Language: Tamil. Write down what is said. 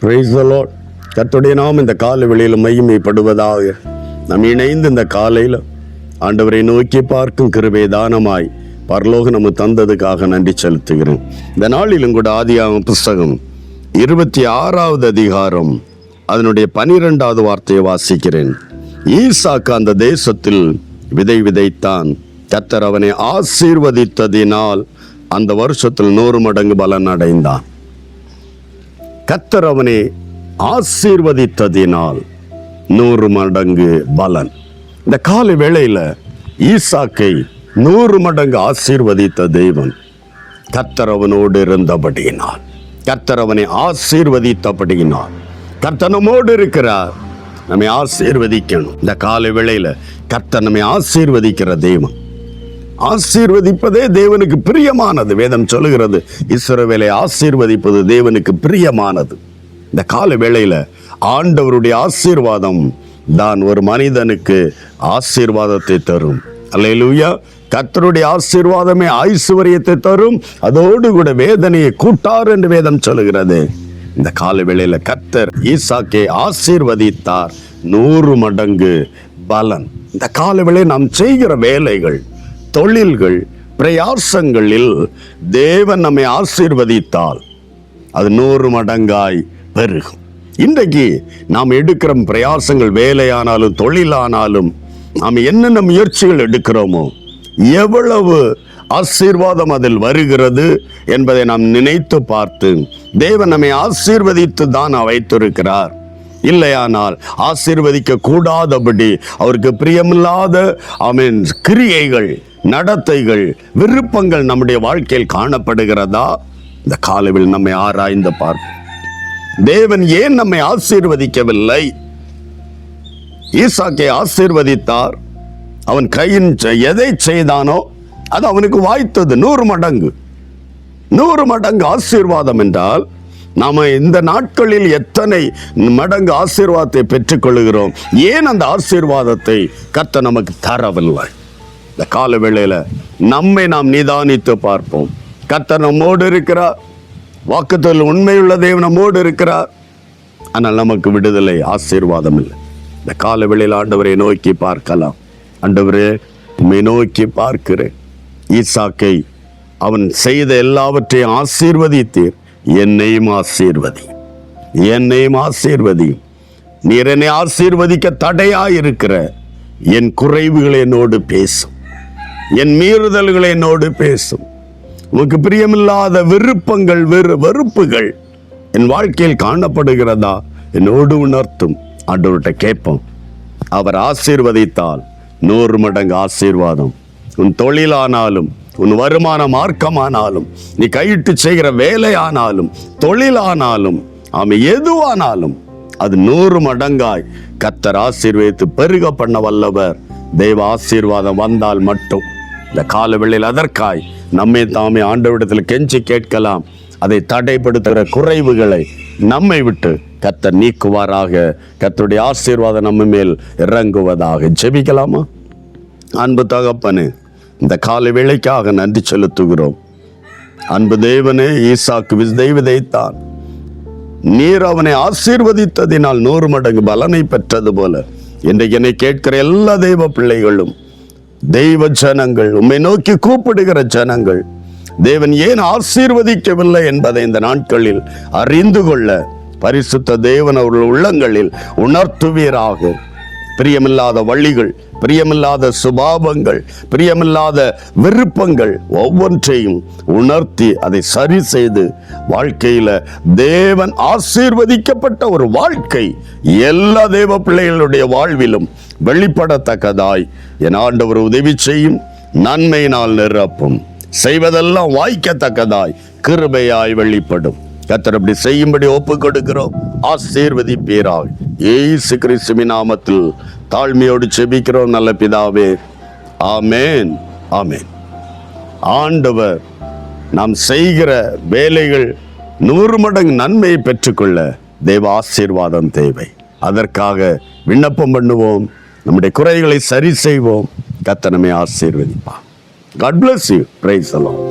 Praise the Lord. கர்த்தருடைய நாமம் இந்த காலை வேளையில் மகிமைப்படுவதாக. நாம் இணைந்து இந்த காலையில் ஆண்டவரை நோக்கி பார்க்கும் கிருபை தானமாய் பரலோகம் நம்ம தந்ததுக்காக நன்றி செலுத்துகிறேன். இந்த நாளிலும் கூட ஆதியாகமம் புஸ்தகம் 26வது அதிகாரம் அதனுடைய 12வது வார்த்தையை வாசிக்கிறேன். ஈசாக்கு அந்த தேசத்தில் விதை விதைத்தான். கர்த்தர் அவனை ஆசீர்வதித்ததினால் அந்த வருஷத்தில் 100 மடங்கு பலன் அடைந்தான். கர்த்தர் அவனை ஆசீர்வதித்ததினால் 100 மடங்கு பலன். இந்த காலை வேளையில ஈசாக்கை 100 மடங்கு ஆசீர்வதித்த தெய்வன் கர்த்தர் அவனோடு இருந்தபடியினால், கர்த்தர் அவனை ஆசீர்வதித்தபடியினால், கர்த்தர் நம்மோடு இருக்கிறார். நம்மை ஆசீர்வதிக்கணும். இந்த காலை வேளையில கர்த்தர் நம்மை ஆசீர்வதிக்கிற தெய்வன். ஆசீர்வதிப்பதே தேவனுக்கு பிரியமானது. வேதம் சொல்லுகிறது, இஸ்ரவேலை ஆசீர்வதிப்பது தேவனுக்கு பிரியமானது. இந்த கால வேளையில ஆண்டவருடைய ஆசீர்வாதம் தான் ஒரு மனிதனுக்கு ஆசீர்வாதத்தை தரும். அல்லேலூயா. கர்த்தருடைய ஆசீர்வாதமே ஐசுவரியத்தை தரும், அதோடு கூட வேதனையை கூட்டார் என்று வேதம் சொல்லுகிறது. இந்த கால வேளையில கர்த்தர் ஈசாக்கை ஆசீர்வதித்தார், 100 மடங்கு பலன். இந்த கால வேளையில் நாம் செய்கிற வேலைகள், தொழில்கள், பிரயாசங்களில் தேவன் நம்மை ஆசீர்வதித்தால் அது 100 மடங்காய் பெருகும். இன்றைக்கு நாம் எடுக்கிற பிரயாசங்கள், வேலையானாலும் தொழிலானாலும், நாம் என்னென்ன முயற்சிகள் எடுக்கிறோமோ, எவ்வளவு ஆசீர்வாதம் அதில் வருகிறது என்பதை நாம் நினைத்து பார்த்து, தேவன் நம்மை ஆசீர்வதித்து தான் வைத்திருக்கிறார். இல்லையானால் ஆசீர்வதிக்க கூடாதபடி அவருக்கு பிரியமில்லாத கிரியைகள், நடத்தைகள், விருப்பங்கள் நம்முடைய வாழ்க்கையில் காணப்படுகிறதா? இந்த காலையில் நம்மை ஆராய்ந்து பார்ப்போம். தேவன் ஏன் நம்மை ஆசீர்வதிக்கவில்லை? ஈசாக்கை ஆசீர்வதித்தார். அவன் கையின் எதை செய்தானோ அது அவனுக்கு வாய்த்தது 100 மடங்கு. 100 மடங்கு ஆசீர்வாதம் என்றால் நாம இந்த நாட்களில் எத்தனை மடங்கு ஆசீர்வாதத்தை பெற்றுக் கொள்கிறோம்? ஏன் அந்த ஆசீர்வாதத்தை கர்த்தர் நமக்கு தரவில்லை? இந்த கால வேளையில நம்மை நாம் நிதானித்து பார்ப்போம். கர்த்தர் நம்மோடு இருக்கிறார். வாக்குத்தத்தத்தில் உண்மையுள்ள தேவன் நம்மோடு இருக்கிறார். ஆனால் நமக்கு விடுதலை, ஆசீர்வாதம் இல்லை. இந்த கால வேளையில் ஆண்டவரை நோக்கி பார்க்கலாம். ஆண்டவரே, உம்மை நோக்கி பார்க்கிறேன். ஈசாக்கை அவன் செய்த எல்லாவற்றையும் ஆசீர்வதித்தீர். என்னையும் ஆசீர்வதி, என்னையும் ஆசீர்வதி. நீர் என்னை ஆசீர்வதிக்க தடையாயிருக்கிற என் குறைவுகளை என்னோடு பேசும், என் மீறுதல்களை என்னோடு பேசும். உனக்கு பிரியமில்லாத விருப்பங்கள், வெறுப்புகள் என் வாழ்க்கையில் காணப்படுகிறதா? என்னோடு உணர்த்தும். ஆண்டவர்கிட்ட கேட்போம். அவர் ஆசீர்வதித்தால் 100 மடங்கு ஆசீர்வாதம். உன் தொழிலானாலும், உன் வருமான மார்க்கமானாலும், நீ கையிட்டு செய்கிற வேலையானாலும், தொழிலானாலும், எதுவானாலும் அது 100 மடங்காய் கர்த்தர் ஆசீர்வதித்து பெருக பண்ண வல்லவர். தெய்வ ஆசீர்வாதம் வந்தால் மட்டும் இந்த கால வேளையில் அதற்காய் நம்மை தாமே ஆண்டவரிடத்தில் கெஞ்சி கேட்கலாம். அதை தடைப்படுத்துகிற குறைவுகளை நம்மை விட்டு கர்த்தர் நீக்குவாராக. கர்த்தருடைய ஆசீர்வாதம் நம்ம மேல் இறங்குவதாக. ஜெபிக்கலாமா? அன்பு தகப்பனே, இந்த காலை வேளைக்காக நன்றி செலுத்துகிறோம். அன்பு தேவனே, ஈசாக்கு விதை விதைத்தான். நீர் அவனை ஆசீர்வதித்ததினால் 100 மடங்கு பலனை பெற்றது போல இன்றைக்கு என்னை கேட்கிற எல்லா தெய்வ பிள்ளைகளும், தெய்வ ஜனங்கள், உம்மை நோக்கி கூப்பிடுகிற ஜனங்கள், தேவன் ஏன் ஆசீர்வதிக்கவில்லை என்பதை இந்த நாட்களில் அறிந்து கொள்ள பரிசுத்த தேவன் அவர்கள் உள்ளங்களில் உணர்த்துவீராக. பிரியமில்லாத வழிகள், பிரியமில்லாத சுபாவங்கள், பிரியமில்லாத விருப்பங்கள் ஒவ்வொன்றையும் உணர்த்தி அதை சரி செய்து வாழ்க்கையில தேவன் ஆசீர்வதிக்கப்பட்ட ஒரு வாழ்க்கை எல்லா தேவ பிள்ளைகளுடைய வாழ்விலும் வெளிப்படத்தக்கதாய் என் ஆண்டவர் உதவி செய்யும். நன்மையினால் நிரப்பும். செய்வதெல்லாம் வாய்க்கத்தக்கதாய் கிருபையாய் வெளிப்படும். கர்த்தர் அப்படி செய்யும்படி ஒப்பு கொடுக்கிறோம். ஆசீர்வதிப்பீராக. இயேசு கிறிஸ்துவின் நாமத்தில் தாழ்மையோடு செபிக்கிறோம் நல்ல பிதாவே. ஆமேன், ஆமேன். ஆண்டவர் நாம் செய்கிற வேலைகள் 100 மடங்கு நன்மையை பெற்றுக்கொள்ள தேவ ஆசீர்வாதம் தேவை. அதற்காக விண்ணப்பம் பண்ணுவோம். நம்முடைய குறைகளை சரி செய்வோம். கர்த்தர் நம்மை ஆசீர்வதிப்பார். God bless you. Praise the Lord.